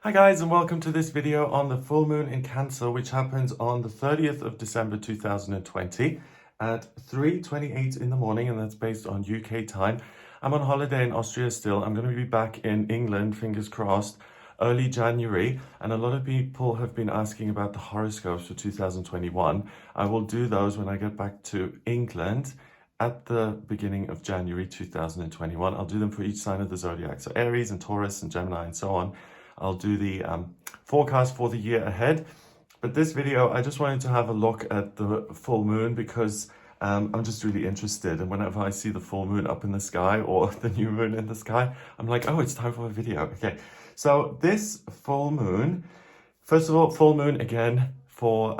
Hi guys, and welcome to this video on the full moon in Cancer, which happens on the 30th of December 2020 at 3:28 in the morning, and that's based on UK time. I'm on holiday in Austria still. I'm going to be back in England, fingers crossed, early January, and a lot of people have been asking about the horoscopes for 2021. I will do those when I get back to England at the beginning of January 2021. I'll do them for each sign of the zodiac, so Aries and Taurus and Gemini and so on. I'll do the forecast for the year ahead. But this video, I just wanted to have a look at the full moon because I'm just really interested. And whenever I see the full moon up in the sky or the new moon in the sky, I'm like, oh, it's time for a video. Okay, so this full moon, first of all, full moon again, for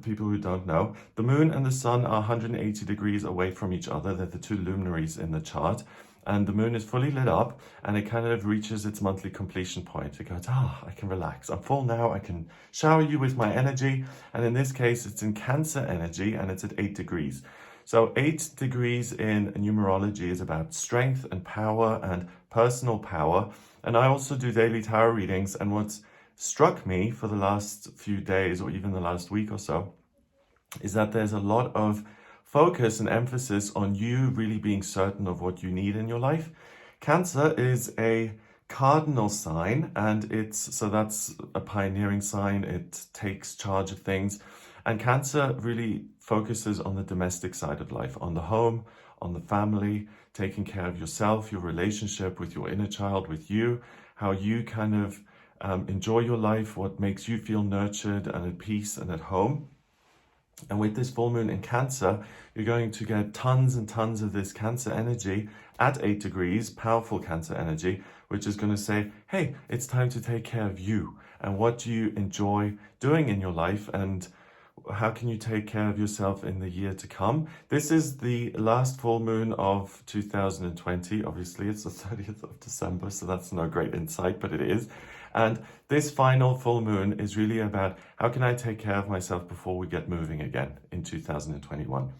people who don't know, the moon and the sun are 180 degrees away from each other. They're the two luminaries in the chart. And the moon is fully lit up and it kind of reaches its monthly completion point. It goes, I can relax. I'm full now. I can shower you with my energy. And in this case, it's in Cancer energy and it's at 8 degrees. So 8 degrees in numerology is about strength and power and personal power. And I also do daily tarot readings. And what's struck me for the last few days or even the last week or so is that there's a lot of focus and emphasis on you really being certain of what you need in your life. Cancer is a cardinal sign, and that's a pioneering sign. It takes charge of things. And Cancer really focuses on the domestic side of life, on the home, on the family, taking care of yourself, your relationship with your inner child, with you, how you kind of enjoy your life, what makes you feel nurtured and at peace and at home. And with this full moon in Cancer, you're going to get tons and tons of this Cancer energy at 8 degrees, powerful Cancer energy, which is going to say, hey, it's time to take care of you. And what do you enjoy doing in your life? And how can you take care of yourself in the year to come? This is the last full moon of 2020. Obviously, it's the 30th of December, so that's no great insight, but it is. And this final full moon is really about how can I take care of myself before we get moving again in 2021.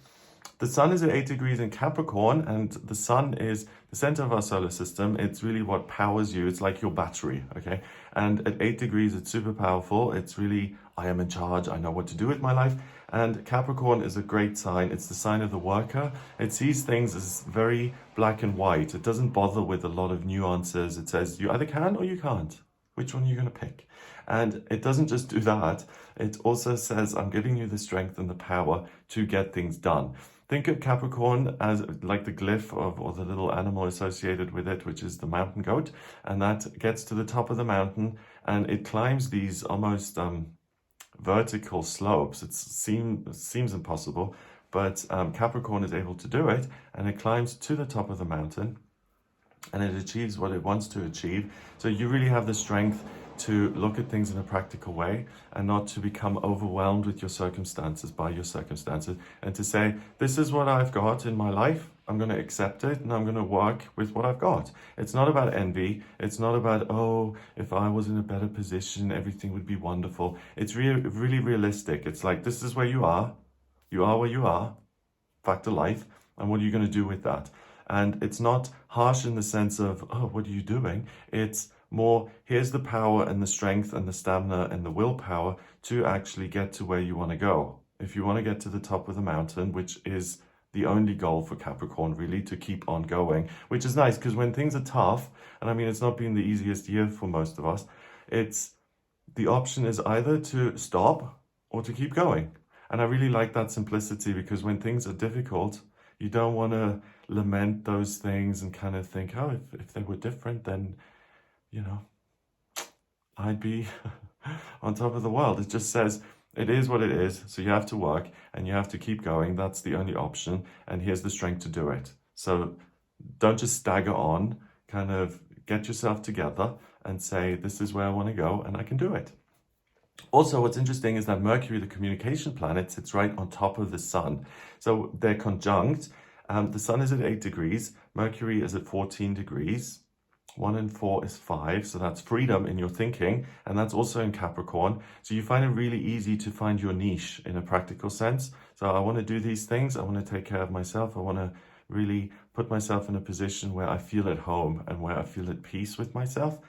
The sun is at 8 degrees in Capricorn, and the sun is the center of our solar system. It's really what powers you. It's like your battery, okay? And at 8 degrees, it's super powerful. It's really, I am in charge. I know what to do with my life. And Capricorn is a great sign. It's the sign of the worker. It sees things as very black and white. It doesn't bother with a lot of nuances. It says you either can or you can't. Which one are you going to pick? And it doesn't just do that. It also says, I'm giving you the strength and the power to get things done. Think of Capricorn as like the glyph or the little animal associated with it, which is the mountain goat. And that gets to the top of the mountain and it climbs these almost vertical slopes. It seems impossible, but Capricorn is able to do it, and it climbs to the top of the mountain and it achieves what it wants to achieve. So you really have the strength to look at things in a practical way and not to become overwhelmed with your circumstances, by your circumstances, and to say, this is what I've got in my life. I'm going to accept it and I'm going to work with what I've got. It's not about envy. It's not about, oh, if I was in a better position, everything would be wonderful. It's really realistic. It's like, this is where you are. You are where you are. Fact of life. And what are you going to do with that? And it's not harsh in the sense of, oh, what are you doing? It's more, here's the power and the strength and the stamina and the willpower to actually get to where you want to go. If you want to get to the top of the mountain, which is the only goal for Capricorn, really, to keep on going, which is nice because when things are tough, and I mean, it's not been the easiest year for most of us, the option is either to stop or to keep going. And I really like that simplicity because when things are difficult, you don't want to lament those things and kind of think, oh, if they were different, then, you know, I'd be on top of the world. It just says, it is what it is. So you have to work and you have to keep going. That's the only option. And here's the strength to do it. So don't just stagger on, kind of get yourself together and say, this is where I want to go and I can do it. Also, what's interesting is that Mercury, the communication planet, sits right on top of the sun. So they're conjunct. The sun is at 8 degrees. Mercury is at 14 degrees. 1 and 4 is 5. So that's freedom in your thinking. And that's also in Capricorn. So you find it really easy to find your niche in a practical sense. So I want to do these things. I want to take care of myself. I want to really put myself in a position where I feel at home and where I feel at peace with myself.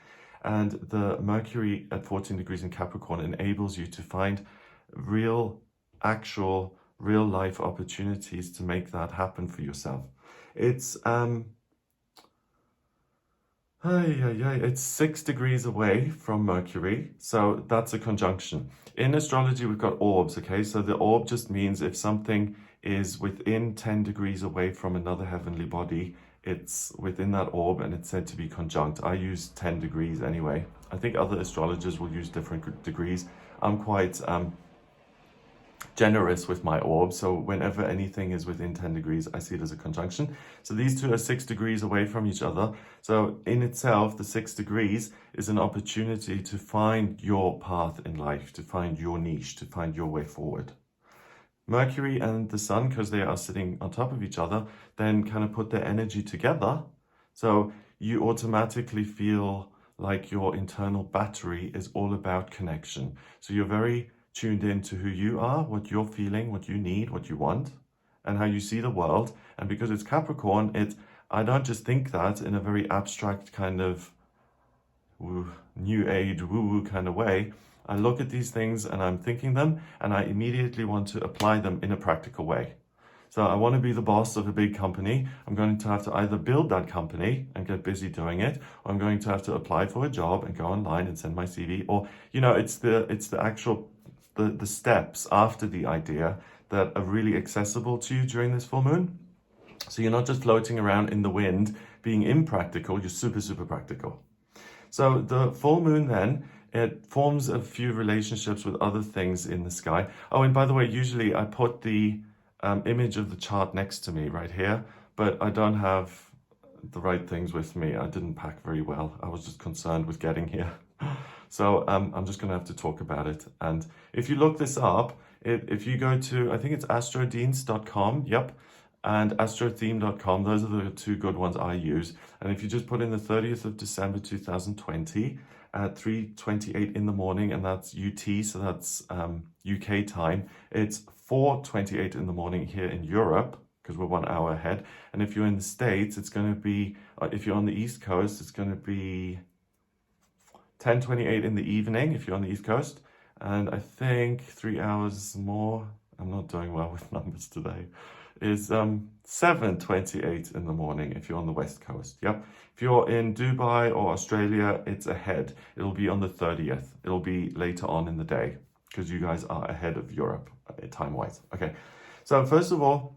And the Mercury at 14 degrees in Capricorn enables you to find real, actual, real life opportunities to make that happen for yourself. It's it's 6 degrees away from Mercury, so that's a conjunction. In astrology, we've got orbs, okay? So the orb just means if something is within 10 degrees away from another heavenly body, it's within that orb and it's said to be conjunct. I use 10 degrees anyway. I think other astrologers will use different degrees. I'm quite generous with my orb, so whenever anything is within 10 degrees, I see it as a conjunction. So these two are 6 degrees away from each other. So in itself, the 6 degrees is an opportunity to find your path in life, to find your niche, to find your way forward. Mercury and the Sun, because they are sitting on top of each other, then kind of put their energy together. So you automatically feel like your internal battery is all about connection. So you're very tuned in to who you are, what you're feeling, what you need, what you want, and how you see the world. And because it's Capricorn, I don't just think that in a very abstract kind of new age woo-woo kind of way. I look at these things and I'm thinking them, and I immediately want to apply them in a practical way. So I want to be the boss of a big company. I'm going to have to either build that company and get busy doing it, or I'm going to have to apply for a job and go online and send my CV. Or, it's the actual the steps after the idea that are really accessible to you during this full moon. So you're not just floating around in the wind being impractical, you're super, super practical. So the full moon then, it forms a few relationships with other things in the sky. Oh, and by the way, usually I put the image of the chart next to me right here, but I don't have the right things with me. I didn't pack very well. I was just concerned with getting here. So I'm just going to have to talk about it. And if you look this up, if you go to, I think it's astrodienst.com, yep, and astrotheme.com, those are the two good ones I use. And if you just put in the 30th of December 2020 at 3:28 in the morning, and that's UT, so that's UK time, it's 4:28 in the morning here in Europe, because we're 1 hour ahead. And if you're in the States, it's going to be, if you're on the East Coast, it's going to be 10:28 in the evening if you're on the East Coast. And I think 3 hours more, I'm not doing well with numbers today, is 7:28 in the morning if you're on the West Coast. Yep. If you're in Dubai or Australia, it's ahead. It'll be on the 30th. It'll be later on in the day because you guys are ahead of Europe time-wise. Okay. So first of all,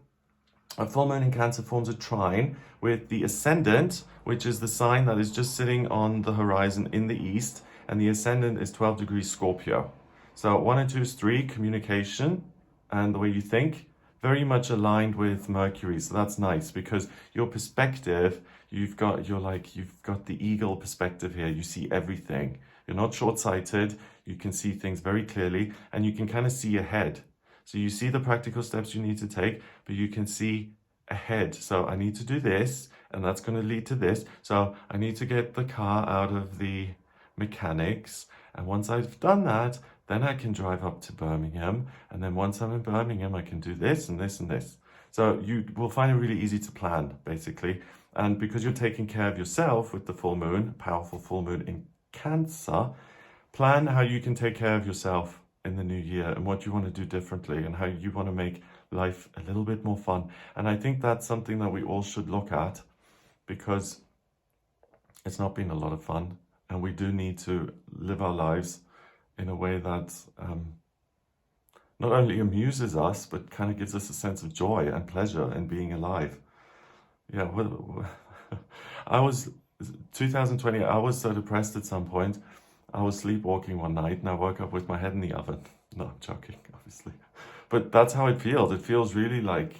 a full moon in Cancer forms a trine with the ascendant, which is the sign that is just sitting on the horizon in the east, and the ascendant is 12 degrees Scorpio. So 1 and 2 is 3, communication, and the way you think, very much aligned with Mercury. So that's nice because your perspective, you've got the eagle perspective here. You see everything. You're not short-sighted. You can see things very clearly, and you can kind of see ahead. So you see the practical steps you need to take, but you can see ahead. So I need to do this, and that's going to lead to this. So I need to get the car out of the mechanics. And once I've done that, then I can drive up to Birmingham. And then once I'm in Birmingham, I can do this and this and this. So you will find it really easy to plan, basically. And because you're taking care of yourself with the full moon, powerful full moon in Cancer, plan how you can take care of yourself in the new year and what you want to do differently and how you want to make life a little bit more fun. And I think that's something that we all should look at because it's not been a lot of fun, and we do need to live our lives in a way that not only amuses us but kind of gives us a sense of joy and pleasure in being alive. Yeah, I was 2020, I was so depressed at some point. I was sleepwalking one night and I woke up with my head in the oven. No, I'm joking, obviously. But that's how it feels. It feels really like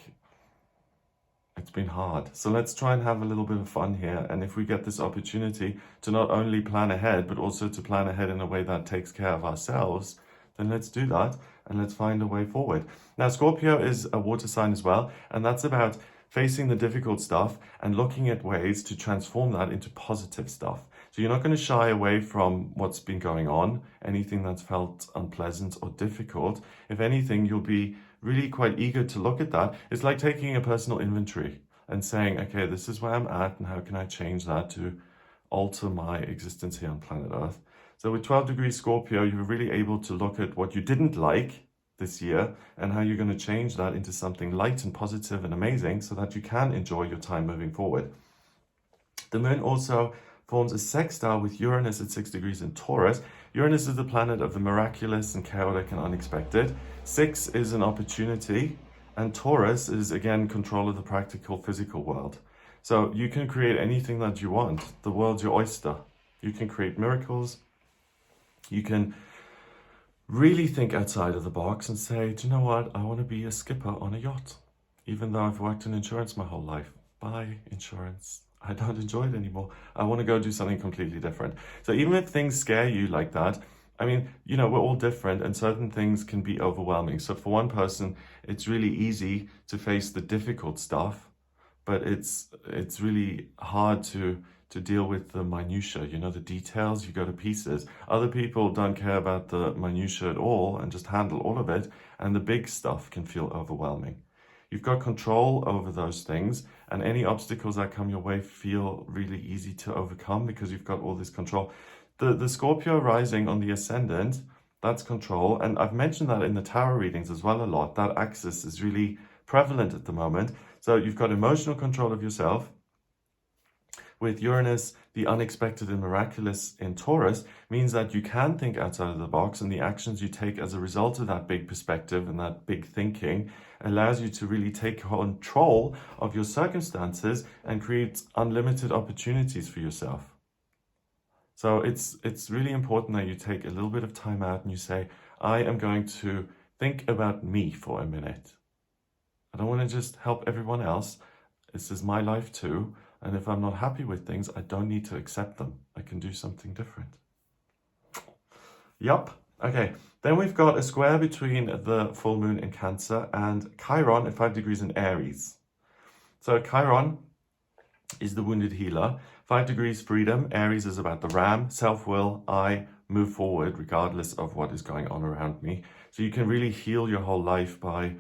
it's been hard. So let's try and have a little bit of fun here. And if we get this opportunity to not only plan ahead, but also to plan ahead in a way that takes care of ourselves, then let's do that and let's find a way forward. Now, Scorpio is a water sign as well. And that's about facing the difficult stuff and looking at ways to transform that into positive stuff. So you're not going to shy away from what's been going on, anything that's felt unpleasant or difficult. If anything, you'll be really quite eager to look at that. It's like taking a personal inventory and saying, okay, this is where I'm at and how can I change that to alter my existence here on planet Earth. So with 12 degrees Scorpio, you're really able to look at what you didn't like this year and how you're going to change that into something light and positive and amazing so that you can enjoy your time moving forward. The moon also forms a sextile with Uranus at 6 degrees in Taurus. Uranus is the planet of the miraculous and chaotic and unexpected. 6 is an opportunity, and Taurus is, again, control of the practical physical world. So you can create anything that you want. The world's your oyster. You can create miracles. You can really think outside of the box and say, do you know what? I want to be a skipper on a yacht. Even though I've worked in insurance my whole life. Bye, insurance. I don't enjoy it anymore. I want to go do something completely different. So even if things scare you like that, I mean, you know, we're all different and certain things can be overwhelming. So for one person, it's really easy to face the difficult stuff, but it's really hard to deal with the minutiae, you know, the details, you go to pieces. Other people don't care about the minutiae at all and just handle all of it, and the big stuff can feel overwhelming. You've got control over those things, and any obstacles that come your way feel really easy to overcome because you've got all this control. The Scorpio rising on the ascendant, that's control, and I've mentioned that in the tarot readings as well a lot. That axis is really prevalent at the moment. So you've got emotional control of yourself. With Uranus, the unexpected and miraculous in Taurus means that you can think outside of the box, and the actions you take as a result of that big perspective and that big thinking allows you to really take control of your circumstances and create unlimited opportunities for yourself. So it's really important that you take a little bit of time out and you say, I am going to think about me for a minute. I don't want to just help everyone else. This is my life too. And if I'm not happy with things, I don't need to accept them. I can do something different. Yup. Okay. Then we've got a square between the full moon in Cancer and Chiron at 5 degrees in Aries. So Chiron is the wounded healer. 5 degrees freedom. Aries is about the ram, self-will. I move forward regardless of what is going on around me. So you can really heal your whole life by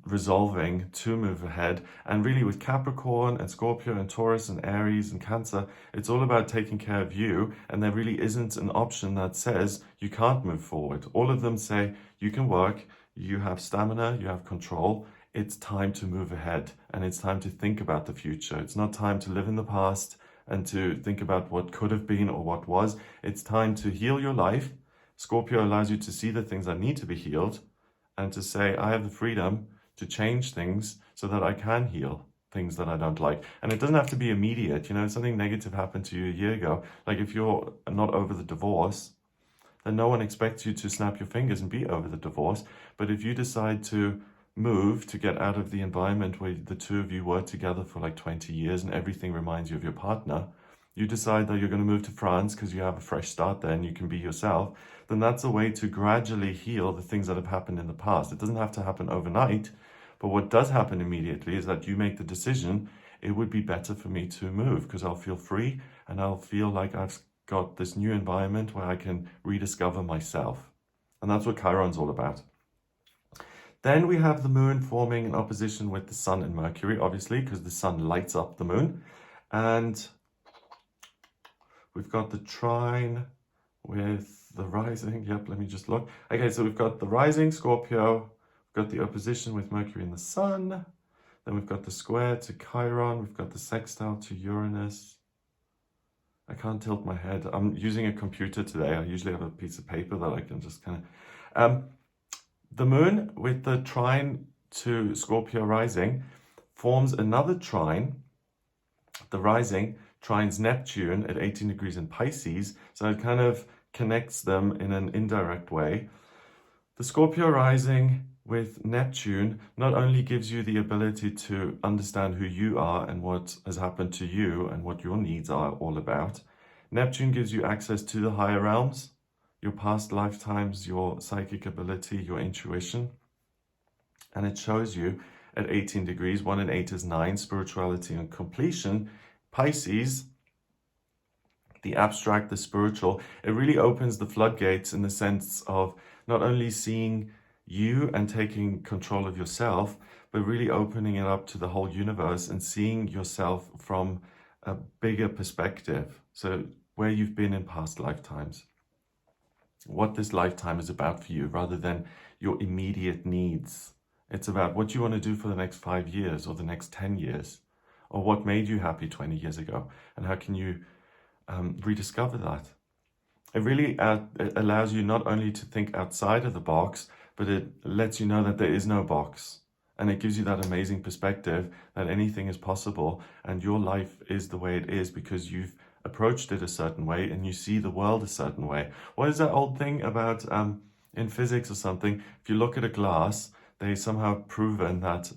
resolving to move ahead. And really with Capricorn and Scorpio and Taurus and Aries and Cancer, it's all about taking care of you, and there really isn't an option that says you can't move forward. All of them say you can work, you have stamina, you have control. It's time to move ahead, and it's time to think about the future. It's not time to live in the past and to think about what could have been or what was. It's time to heal your life. Scorpio allows you to see the things that need to be healed and to say, I have the freedom to change things so that I can heal things that I don't like. And it doesn't have to be immediate. You know, if something negative happened to you a year ago, like if you're not over the divorce, then no one expects you to snap your fingers and be over the divorce. But if you decide to move to get out of the environment where the two of you were together for like 20 years and everything reminds you of your partner, you decide that you're going to move to France because you have a fresh start there and you can be yourself, then that's a way to gradually heal the things that have happened in the past. It doesn't have to happen overnight, but what does happen immediately is that you make the decision, it would be better for me to move because I'll feel free and I'll feel like I've got this new environment where I can rediscover myself. And that's what Chiron's all about. Then we have the moon forming an opposition with the sun and Mercury, obviously, because the sun lights up the moon. And we've got the trine with the rising. Yep, let me just look. Okay, so we've got the rising Scorpio. We've got the opposition with Mercury and the sun. Then we've got the square to Chiron. We've got the sextile to Uranus. I can't tilt my head. I'm using a computer today. I usually have a piece of paper that I can just kind of... The moon with the trine to Scorpio rising forms another trine. The rising trines Neptune at 18 degrees in Pisces, so it kind of connects them in an indirect way. The Scorpio rising with Neptune not only gives you the ability to understand who you are and what has happened to you and what your needs are all about. Neptune gives you access to the higher realms, your past lifetimes, your psychic ability, your intuition. And it shows you at 18 degrees, 1 and 8 is 9, spirituality and completion. Pisces, the abstract, the spiritual, it really opens the floodgates in the sense of not only seeing you and taking control of yourself, but really opening it up to the whole universe and seeing yourself from a bigger perspective. So where you've been in past lifetimes, what this lifetime is about for you rather than your immediate needs. It's about what you want to do for the next 5 years or the next 10 years, or what made you happy 20 years ago, and how can you rediscover that. It really it allows you not only to think outside of the box, but it lets you know that there is no box. And it gives you that amazing perspective that anything is possible and your life is the way it is because you've approached it a certain way and you see the world a certain way. What is that old thing about in physics or something? If you look at a glass, they somehow proven that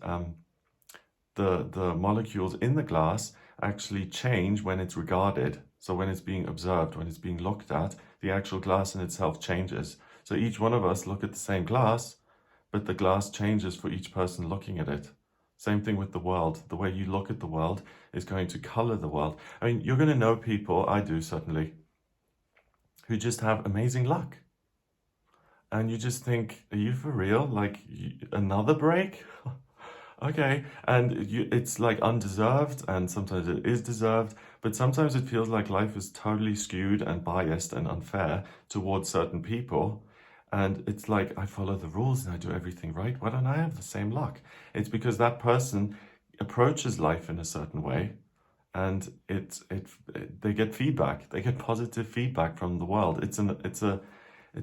the molecules in the glass actually change when it's regarded. So when it's being observed, when it's being looked at, the actual glass in itself changes. So each one of us look at the same glass, but the glass changes for each person looking at it. Same thing with the world. The way you look at the world is going to color the world. I mean, you're going to know people, I do certainly, who just have amazing luck. And you just think, are you for real? Like, another break? Okay, and it's like undeserved, and sometimes it is deserved, but sometimes it feels like life is totally skewed and biased and unfair towards certain people. And it's like, I follow the rules and I do everything right. Why don't I have the same luck? It's because that person approaches life in a certain way, and they get feedback. They get positive feedback from the world. It's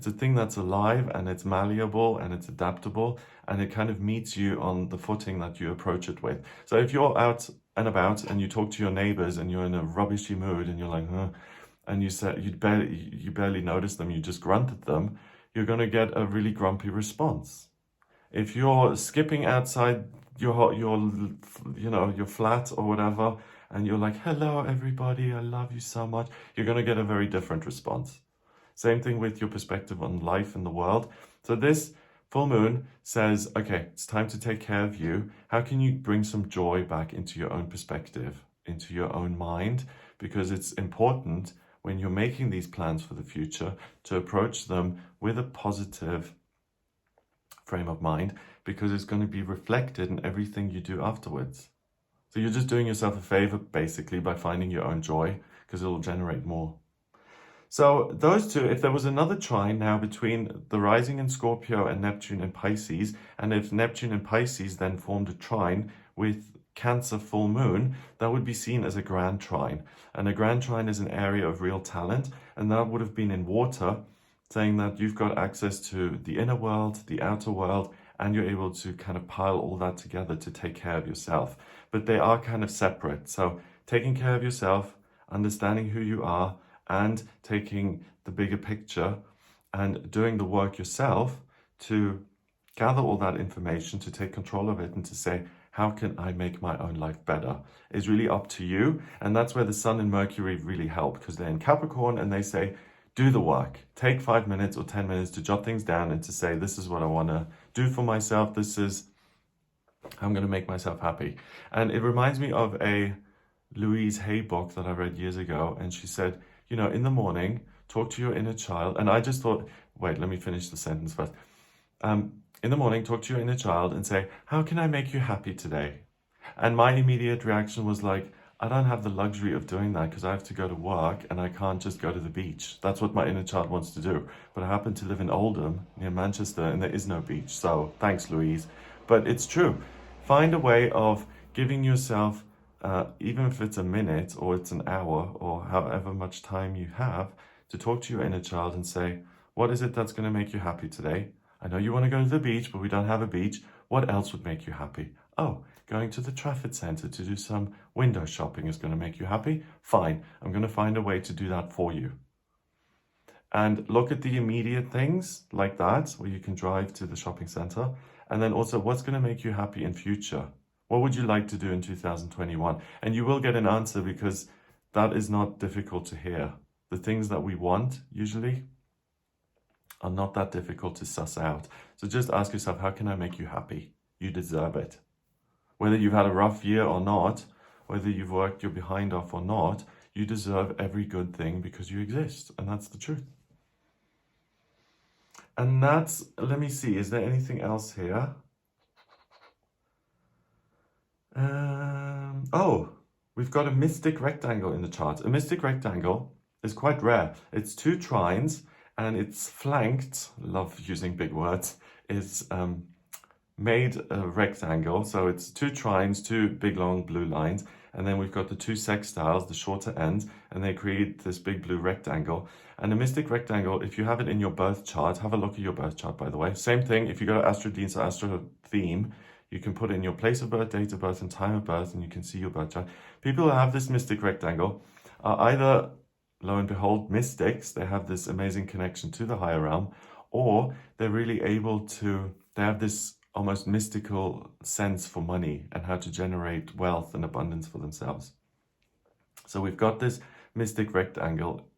a thing that's alive and it's malleable and it's adaptable, and it kind of meets you on the footing that you approach it with. So if you're out and about and you talk to your neighbors and you're in a rubbishy mood and you're like, huh, and you say you barely notice them, you just grunt at them, you're going to get a really grumpy response. If you're skipping outside your your flat or whatever, and you're like, hello everybody, I love you so much, you're going to get a very different response. Same thing with your perspective on life and the world. So this full moon says, okay, it's time to take care of you. How can you bring some joy back into your own perspective, into your own mind? Because it's important when you're making these plans for the future to approach them with a positive frame of mind, because it's going to be reflected in everything you do afterwards. So you're just doing yourself a favor, basically, by finding your own joy, because it'll generate more. So those two, if there was another trine now between the rising in Scorpio and Neptune in Pisces, and if Neptune in Pisces then formed a trine with Cancer full moon, that would be seen as a grand trine. And a grand trine is an area of real talent, and that would have been in water, saying that you've got access to the inner world, the outer world, and you're able to kind of pile all that together to take care of yourself. But they are kind of separate. So taking care of yourself, understanding who you are, and taking the bigger picture and doing the work yourself to gather all that information, to take control of it and to say, how can I make my own life better, is really up to you. And that's where the Sun and Mercury really help, because they're in Capricorn and they say, do the work. Take 5 minutes or 10 minutes to jot things down and to say, this is what I want to do for myself. This is how I'm going to make myself happy. And it reminds me of a Louise Hay book that I read years ago. And she said, you know, in the morning, talk to your inner child. And I just thought, wait, let me finish the sentence first. In the morning, talk to your inner child and say, how can I make you happy today? And my immediate reaction was like, I don't have the luxury of doing that because I have to go to work and I can't just go to the beach. That's what my inner child wants to do. But I happen to live in Oldham, near Manchester, and there is no beach. So thanks, Louise. But it's true. Find a way of giving yourself, even if it's a minute or it's an hour or however much time you have, to talk to your inner child and say, what is it that's going to make you happy today? I know you want to go to the beach, but we don't have a beach. What else would make you happy? Oh, going to the Trafford Centre to do some window shopping is going to make you happy? Fine, I'm going to find a way to do that for you. And look at the immediate things like that, where you can drive to the shopping centre. And then also, what's going to make you happy in future? What would you like to do in 2021? And you will get an answer, because that is not difficult to hear. The things that we want, usually, are not that difficult to suss out. So just ask yourself, how can I make you happy? You deserve it. Whether you've had a rough year or not, whether you've worked your behind off or not, you deserve every good thing because you exist. And that's the truth. And that's, let me see, is there anything else here? Oh, we've got a mystic rectangle in the chart. A mystic rectangle is quite rare. It's two trines and it's flanked, love using big words, it's made a rectangle. So it's two trines, two big long blue lines, and then we've got the two sextiles, the shorter ends, and they create this big blue rectangle. And a mystic rectangle, if you have it in your birth chart, have a look at your birth chart, by the way. Same thing, if you go to Astro Deans or Astro Theme, you can put in your place of birth, date of birth, and time of birth, and you can see your birth chart. People who have this mystic rectangle are either, lo and behold, mystics, they have this amazing connection to the higher realm, or they're really able to, they have this almost mystical sense for money and how to generate wealth and abundance for themselves. So we've got this mystic rectangle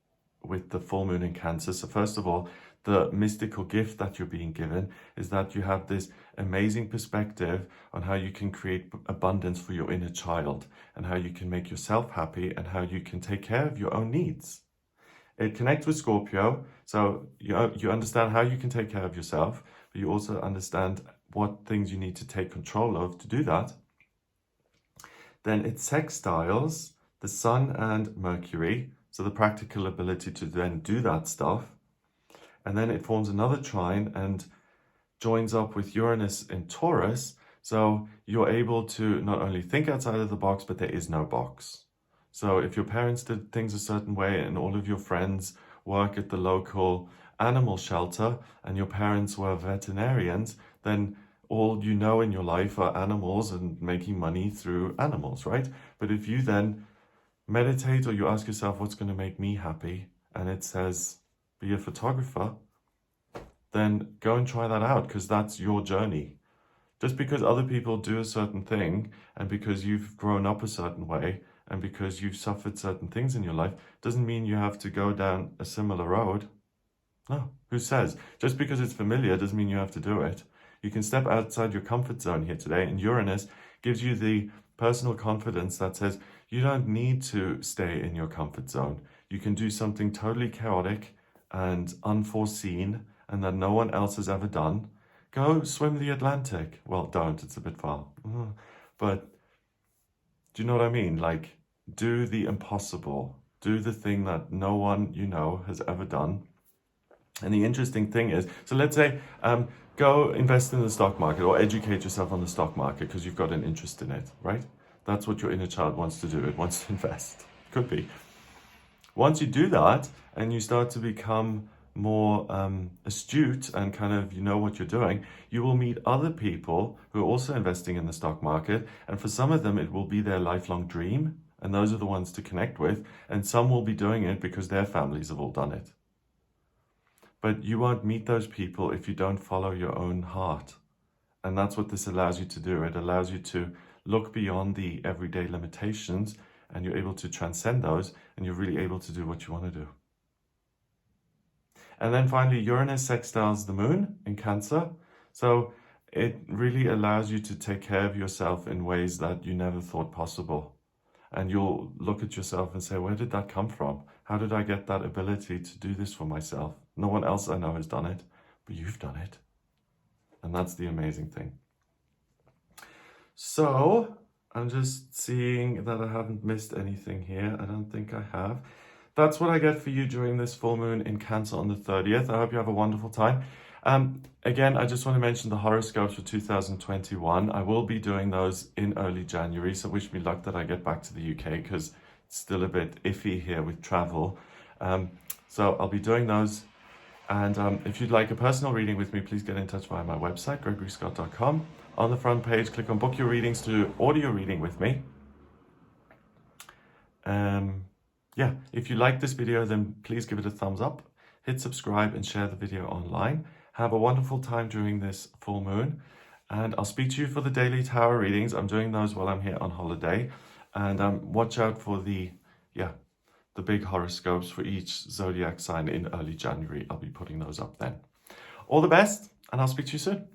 with the full moon in Cancer. So first of all, the mystical gift that you're being given is that you have this amazing perspective on how you can create abundance for your inner child and how you can make yourself happy and how you can take care of your own needs. It connects with Scorpio, so you understand how you can take care of yourself, but you also understand what things you need to take control of to do that. Then it sextiles the Sun and Mercury, so the practical ability to then do that stuff. And then it forms another trine and joins up with Uranus in Taurus, so you're able to not only think outside of the box, but there is no box. So if your parents did things a certain way and all of your friends work at the local animal shelter and your parents were veterinarians, then all you know in your life are animals and making money through animals, right? But if you then meditate or you ask yourself, what's going to make me happy? And it says, be a photographer, then go and try that out, because that's your journey. Just because other people do a certain thing and because you've grown up a certain way and because you've suffered certain things in your life doesn't mean you have to go down a similar road. No, who says? Just because it's familiar doesn't mean you have to do it. You can step outside your comfort zone here today, and Uranus gives you the personal confidence that says you don't need to stay in your comfort zone. You can do something totally chaotic and unforeseen and that no one else has ever done. Go swim the Atlantic. Well, don't, it's a bit far. But do you know what I mean? Like, do the impossible. Do the thing that no one you know has ever done. And the interesting thing is, so let's say, go invest in the stock market or educate yourself on the stock market because you've got an interest in it, right? That's what your inner child wants to do. It wants to invest. Could be. Once you do that and you start to become more astute and kind of you know what you're doing, you will meet other people who are also investing in the stock market. And for some of them, it will be their lifelong dream. And those are the ones to connect with. And some will be doing it because their families have all done it. But you won't meet those people if you don't follow your own heart. And that's what this allows you to do. It allows you to look beyond the everyday limitations and you're able to transcend those and you're really able to do what you want to do. And then finally, Uranus sextiles the moon in Cancer. So it really allows you to take care of yourself in ways that you never thought possible. And you'll look at yourself and say, where did that come from? How did I get that ability to do this for myself? No one else I know has done it, but you've done it. And that's the amazing thing. So I'm just seeing that I haven't missed anything here. I don't think I have. That's what I get for you during this full moon in Cancer on the 30th. I hope you have a wonderful time. Again, I just want to mention the horoscopes for 2021. I will be doing those in early January, so wish me luck that I get back to the UK because it's still a bit iffy here with travel. So I'll be doing those. And if you'd like a personal reading with me, please get in touch via my website, gregoryscott.com. On the front page, click on Book Your Readings to do audio reading with me. Yeah, if you like this video, then please give it a thumbs up, hit subscribe and share the video online. Have a wonderful time during this full moon. And I'll speak to you for the daily tarot readings. I'm doing those while I'm here on holiday. And watch out for the big horoscopes for each zodiac sign in early January. I'll be putting those up then. All the best, and I'll speak to you soon.